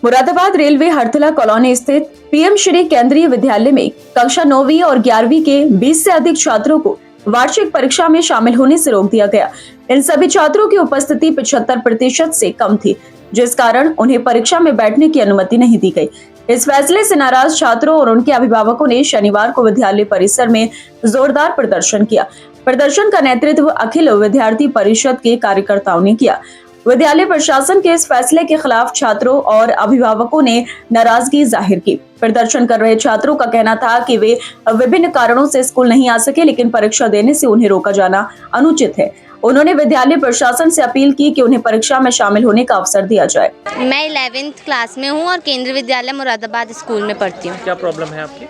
Moradabad railway Harthala colony स्थित PM Shri केंद्रीय विद्यालय में कक्षा 9वीं और 11वीं के 20 से अधिक छात्रों को वार्षिक परीक्षा में शामिल होने से रोक दिया गया। इन सभी छात्रों की उपस्थिति 75% से कम थी, जिस कारण उन्हें परीक्षा में बैठने की अनुमति नहीं दी गई। इस फैसले से नाराज छात्रों और उनके अभिभावकों ने शनिवार को विद्यालय परिसर में जोरदार प्रदर्शन किया। प्रदर्शन का नेतृत्व अखिल विद्यार्थी परिषद के कार्यकर्ताओं ने किया। विद्यालय प्रशासन के इस फैसले के खिलाफ छात्रों और अभिभावकों ने नाराजगी जाहिर की। प्रदर्शन कर रहे छात्रों का कहना था कि वे विभिन्न कारणों से स्कूल नहीं आ सके, लेकिन परीक्षा देने से उन्हें रोका जाना अनुचित है। उन्होंने विद्यालय प्रशासन से अपील की कि उन्हें परीक्षा में शामिल होने का अवसर दिया जाए। मैं 11th क्लास में हूँ और केंद्रीय विद्यालय मुरादाबाद स्कूल में पढ़ती हूँ। क्या प्रॉब्लम है आपकी?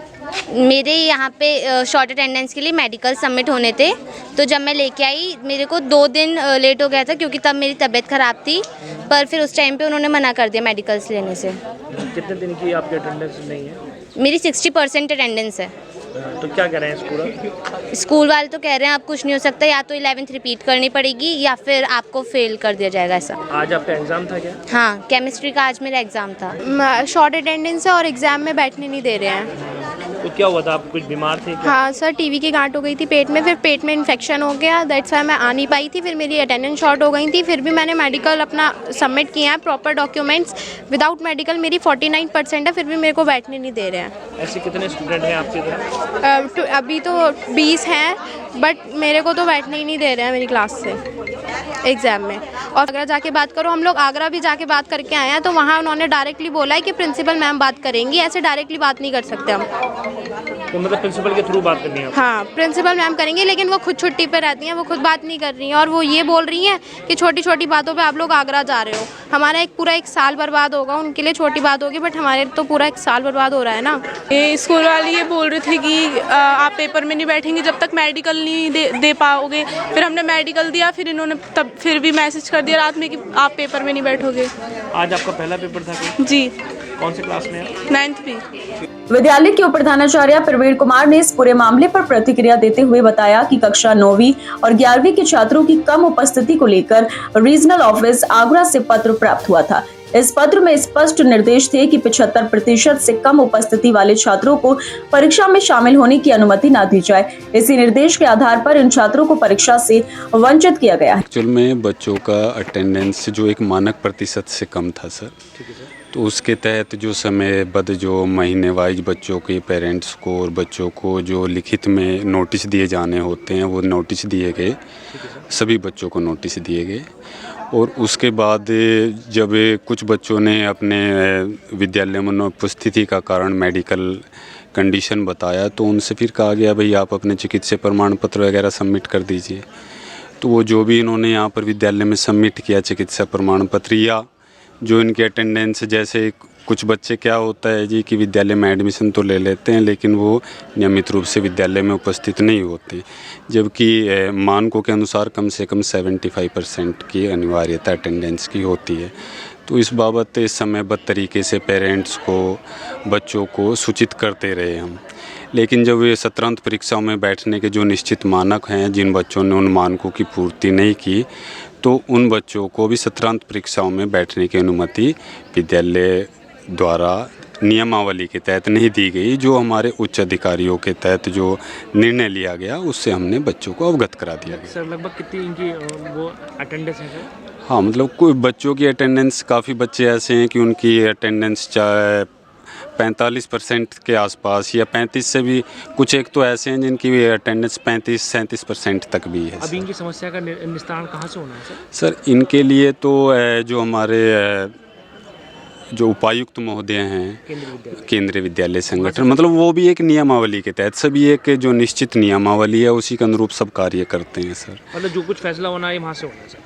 मेरे यहाँ पे शॉर्ट अटेंडेंस के लिए मेडिकल सबमिट होने थे, तो जब मैं लेके आई मेरे को 2 दिन लेट हो गया था क्योंकि तब मेरी तबीयत ख़राब थी। पर फिर उस टाइम पे उन्होंने मना कर दिया मेडिकल्स लेने से। कितने दिन की आपकी अटेंडेंस नहीं है? मेरी 60% अटेंडेंस है। तो क्या कह रहे हैं स्कूल वाले तो कह रहे हैं अब कुछ नहीं हो सकता, या तो 11th रिपीट करनी पड़ेगी या फिर आपको फेल कर दिया जाएगा। ऐसा आज आपका एग्जाम था क्या? हाँ, केमिस्ट्री का आज मेरा एग्ज़ाम था। शॉर्ट अटेंडेंस है और एग्ज़ाम में बैठने नहीं दे रहे हैं। तो क्या हुआ था? आप कुछ बीमार थे क्या? हाँ सर, टीवी की गांठ हो गई थी पेट में, फिर पेट में इन्फेक्शन हो गया, दैट्स वाई मैं आ नहीं पाई थी। फिर मेरी अटेंडेंस शॉर्ट हो गई थी। फिर भी मैंने मेडिकल अपना सबमिट किया है, प्रॉपर डॉक्यूमेंट्स। विदाउट मेडिकल मेरी 49% है, फिर भी मेरे को बैठने नहीं दे रहे हैं। ऐसे कितने स्टूडेंट हैं आपके इधर? अभी तो 20 हैं, बट मेरे को तो बैठने ही नहीं दे रहे हैं मेरी क्लास से एग्ज़ाम में। और आगरा जाके बात करो, हम लोग आगरा भी जाके बात करके आए हैं, तो वहाँ उन्होंने डायरेक्टली बोला है कि प्रिंसिपल मैम बात करेंगी, ऐसे डायरेक्टली बात नहीं कर सकते हम। तो मतलब प्रिंसिपल के थ्रू बात करनी है? हाँ, प्रिंसिपल मैम करेंगी, लेकिन वो खुद छुट्टी पे रहती हैं, वो खुद बात नहीं कर रही हैं। और वो ये बोल रही हैं कि छोटी छोटी बातों पे आप लोग आगरा जा रहे हो। हमारा पूरा एक साल बर्बाद होगा, उनके लिए छोटी बात होगी, बट हमारे तो पूरा एक साल बर्बाद हो रहा है ना। ये स्कूल वाले ये बोल रहे थे कि आप पेपर में नहीं बैठेंगे जब तक मेडिकल नहीं दे पाओगे। फिर हमने मेडिकल दिया, फिर इन्होंने तब फिर भी मैसेज कर दिया रात में कि आप पेपर में नहीं बैठोगे। आज आपका पहला पेपर था क्या? जी। कौन से क्लास में? 9th भी। विद्यालय के उपप्रधानाचार्य प्रवीण कुमार ने इस पूरे मामले पर प्रतिक्रिया देते हुए बताया कि कक्षा 9वीं और 11वीं के छात्रों की कम उपस्थिति को लेकर रीजनल ऑफिस आगरा से पत्र प्राप्त हुआ था। इस पत्र में स्पष्ट निर्देश थे कि 75% से कम उपस्थिति वाले छात्रों को परीक्षा में शामिल होने की अनुमति न दी जाए। इसी निर्देश के आधार पर इन छात्रों को परीक्षा से वंचित किया गया है। एक्चुअल में बच्चों का अटेंडेंस जो एक मानक प्रतिशत से कम था सर, तो उसके तहत जो समयबद्ध जो महीने वाइज बच्चों के पेरेंट्स को और बच्चों को जो लिखित में नोटिस दिए जाने होते हैं, वो नोटिस दिए गए, सभी बच्चों को नोटिस दिए गए। और उसके बाद जब कुछ बच्चों ने अपने विद्यालय में अनुपस्थिति का कारण मेडिकल कंडीशन बताया, तो उनसे फिर कहा गया भाई आप अपने चिकित्सा प्रमाण पत्र वगैरह सबमिट कर दीजिए। तो वो जो भी इन्होंने यहाँ पर विद्यालय में सबमिट किया चिकित्सा प्रमाण पत्र, या जो इनके अटेंडेंस, जैसे कुछ बच्चे क्या होता है जी कि विद्यालय में एडमिशन तो ले लेते हैं लेकिन वो नियमित रूप से विद्यालय में उपस्थित नहीं होते, जबकि मानकों के अनुसार कम से कम 75% की अनिवार्यता अटेंडेंस की होती है। तो इस बाबत समयबद्ध तरीके से पेरेंट्स को, बच्चों को सूचित करते रहे हम। लेकिन जब ये सत्रांत परीक्षाओं में बैठने के जो निश्चित मानक हैं, जिन बच्चों ने उन मानकों की पूर्ति नहीं की, तो उन बच्चों को भी सत्रांत परीक्षाओं में बैठने की अनुमति विद्यालय द्वारा नियमावली के तहत नहीं दी गई। जो हमारे उच्च अधिकारियों के तहत जो निर्णय लिया गया, उससे हमने बच्चों को अवगत करा दिया गया। सर लगभग कितनी इनकी वो अटेंडेंस है सर? हाँ, मतलब कोई बच्चों की अटेंडेंस, काफ़ी बच्चे ऐसे हैं कि उनकी अटेंडेंस चाहे 45% के आसपास या 35 से भी, कुछ एक तो ऐसे हैं जिनकी अटेंडेंस 35-37% तक भी है। अभी इनकी समस्या का निस्तारण कहाँ से होना है सर? सर इनके लिए तो जो हमारे जो उपायुक्त महोदय हैं केंद्रीय विद्यालय संगठन, मतलब वो भी एक नियमावली के तहत, सभी एक जो निश्चित नियमावली है उसी के अनुरूप सब कार्य करते हैं सर। मतलब जो कुछ फैसला होना है वहाँ से होना है सर?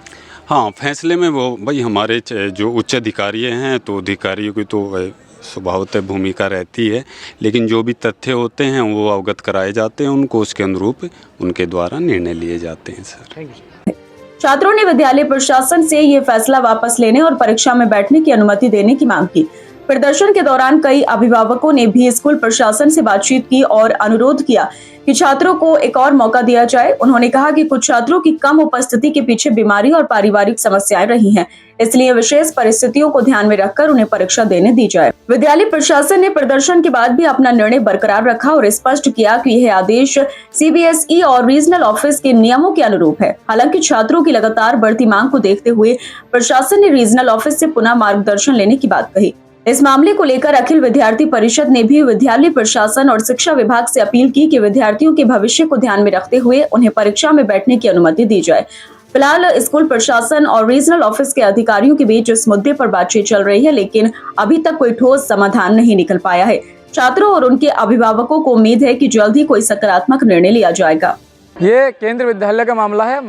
हाँ, फैसले में वो भाई हमारे जो उच्च अधिकारी हैं, तो अधिकारियों की तो स्वभावतः भूमिका रहती है, लेकिन जो भी तथ्य होते हैं वो अवगत कराए जाते हैं उनको, उसके अनुरूप उनके द्वारा निर्णय लिए जाते हैं सर। Thank you. छात्रों ने विद्यालय प्रशासन से ये फैसला वापस लेने और परीक्षा में बैठने की अनुमति देने की मांग की। प्रदर्शन के दौरान कई अभिभावकों ने भी स्कूल प्रशासन से बातचीत की और अनुरोध किया कि छात्रों को एक और मौका दिया जाए। उन्होंने कहा कि कुछ छात्रों की कम उपस्थिति के पीछे बीमारी और पारिवारिक समस्याएं रही हैं, इसलिए विशेष परिस्थितियों को ध्यान में रखकर उन्हें परीक्षा देने दी जाए। विद्यालय प्रशासन ने प्रदर्शन के बाद भी अपना निर्णय बरकरार रखा और स्पष्ट किया कि यह आदेश CBSE और रीजनल ऑफिस के नियमों के अनुरूप है। हालांकि छात्रों की लगातार बढ़ती मांग को देखते हुए प्रशासन ने रीजनल ऑफिस से पुनः मार्गदर्शन लेने की बात कही। इस मामले को लेकर अखिल विद्यार्थी परिषद ने भी विद्यालय प्रशासन और शिक्षा विभाग से अपील की कि विद्यार्थियों के भविष्य को ध्यान में रखते हुए उन्हें परीक्षा में बैठने की अनुमति दी जाए। फिलहाल स्कूल प्रशासन और रीजनल ऑफिस के अधिकारियों के बीच इस मुद्दे पर बातचीत चल रही है, लेकिन अभी तक कोई ठोस समाधान नहीं निकल पाया है। छात्रों और उनके अभिभावकों को उम्मीद है कि जल्द ही कोई सकारात्मक निर्णय लिया जाएगा। ये केंद्रीय विद्यालय का मामला है।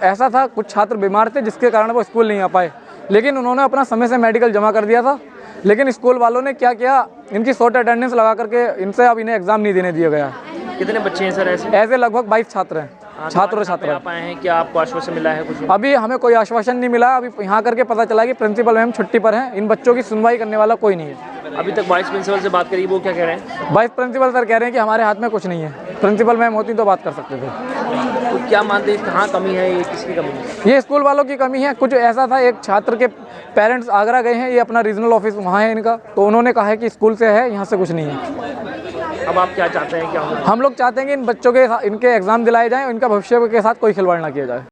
ऐसा था, कुछ छात्र बीमार थे जिसके कारण वो स्कूल नहीं आ पाए, लेकिन उन्होंने अपना समय से मेडिकल जमा कर दिया था। लेकिन स्कूल वालों ने क्या किया, इनकी शॉर्ट अटेंडेंस लगा करके इनसे अब इन्हें एग्जाम नहीं देने दिया गया। कितने बच्चे हैं सर ऐसे? लगभग 22 छात्र हैं। छात्र आप आए हैं, क्या आपको आश्वासन मिला है कुछ? अभी हमें कोई आश्वासन नहीं मिला। अभी यहाँ करके पता चला कि प्रिंसिपल मैम छुट्टी पर हैं। इन बच्चों की सुनवाई करने वाला कोई नहीं है। अभी तक वाइस प्रिंसिपल से बात करी, वो क्या कह रहे हैं? वाइस प्रिंसिपल सर कह रहे हैं कि हमारे हाथ में कुछ नहीं है। प्रिंसिपल मैम होती तो बात कर सकते थे। तो क्या मानते हैं, कहाँ कमी है, ये किसकी कमी है? ये स्कूल वालों की कमी है। कुछ ऐसा था, एक छात्र के पेरेंट्स आगरा गए हैं, ये अपना रीजनल ऑफिस वहाँ है इनका, तो उन्होंने कहा है कि स्कूल से है, यहाँ से कुछ नहीं है। अब आप क्या चाहते हैं? क्या हम लोग चाहते हैं कि इन बच्चों के इनके एग्ज़ाम दिलाए जाएं, इनका भविष्य के साथ कोई खिलवाड़ ना किया जाए।